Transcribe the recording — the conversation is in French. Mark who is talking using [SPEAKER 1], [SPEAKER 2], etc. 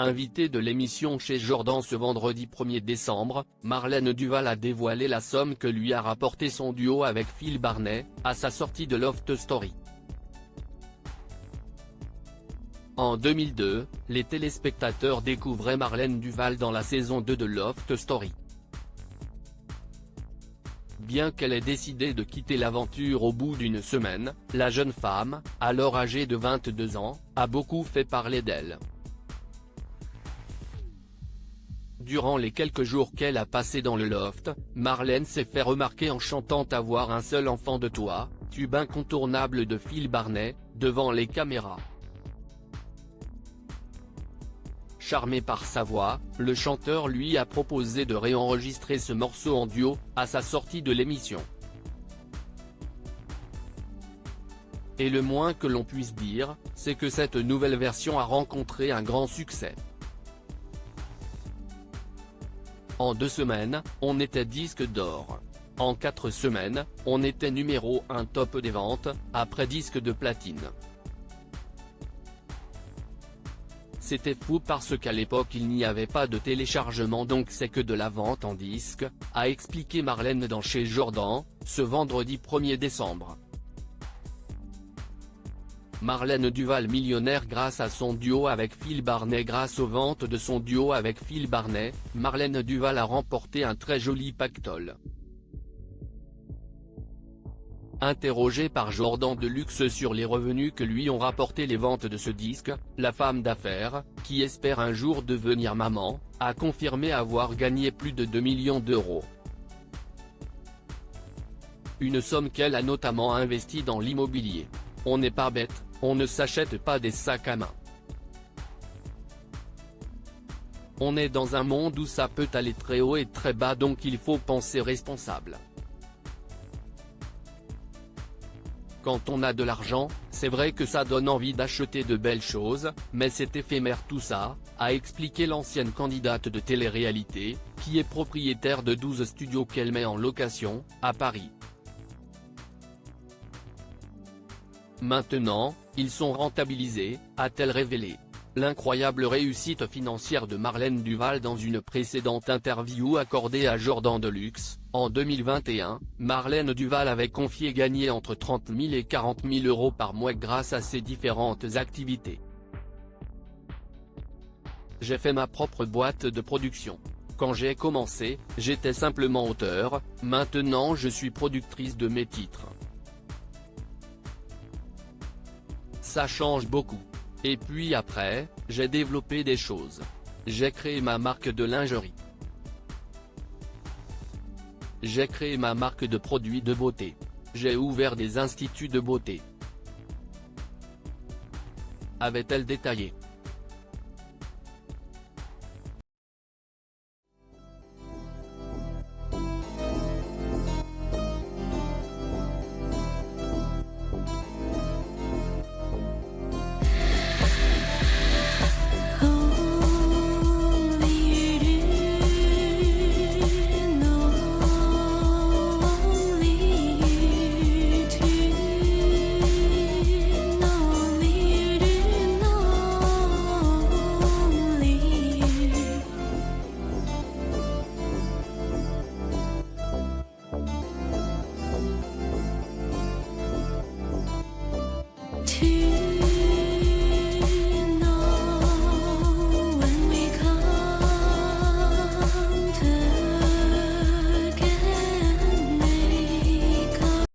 [SPEAKER 1] Invitée de l'émission chez Jordan ce vendredi 1er décembre, Marlène Duval a dévoilé la somme que lui a rapporté son duo avec Phil Barnet, à sa sortie de Loft Story. En 2002, les téléspectateurs découvraient Marlène Duval dans la saison 2 de Loft Story. Bien qu'elle ait décidé de quitter l'aventure au bout d'une semaine, la jeune femme, alors âgée de 22 ans, a beaucoup fait parler d'elle. Durant les quelques jours qu'elle a passés dans le loft, Marlène s'est fait remarquer en chantant « Avoir un seul enfant de toi », tube incontournable de Phil Barnet, devant les caméras. Charmé par sa voix, le chanteur lui a proposé de réenregistrer ce morceau en duo, à sa sortie de l'émission. Et le moins que l'on puisse dire, c'est que cette nouvelle version a rencontré un grand succès. En 2 semaines, on était disque d'or. En 4 semaines, on était numéro 1 top des ventes, après disque de platine. C'était fou parce qu'à l'époque il n'y avait pas de téléchargement, donc c'est que de la vente en disque, a expliqué Marlène dans Chez Jordan, ce vendredi 1er décembre. Marlène Duval millionnaire grâce à son duo avec Phil Barnet. Grâce aux ventes de son duo avec Phil Barnet, Marlène Duval a remporté un très joli pactole. Interrogée par Jordan Deluxe sur les revenus que lui ont rapporté les ventes de ce disque, la femme d'affaires, qui espère un jour devenir maman, a confirmé avoir gagné plus de 2 millions d'euros. Une somme qu'elle a notamment investie dans l'immobilier. On n'est pas bête, on ne s'achète pas des sacs à main. On est dans un monde où ça peut aller très haut et très bas, donc il faut penser responsable. Quand on a de l'argent, c'est vrai que ça donne envie d'acheter de belles choses, mais c'est éphémère tout ça, a expliqué l'ancienne candidate de télé-réalité, qui est propriétaire de 12 studios qu'elle met en location, à Paris. Maintenant, ils sont rentabilisés, a-t-elle révélé. L'incroyable réussite financière de Marlène Duval dans une précédente interview accordée à Jordan Deluxe. En 2021, Marlène Duval avait confié gagner entre 30 000 et 40 000 euros par mois grâce à ses différentes activités. J'ai fait ma propre boîte de production. Quand j'ai commencé, j'étais simplement auteur, maintenant je suis productrice de mes titres. Ça change beaucoup. Et puis après, j'ai développé des choses. J'ai créé ma marque de lingerie. J'ai créé ma marque de produits de beauté. J'ai ouvert des instituts de beauté. Avait-elle détaillé.
[SPEAKER 2] To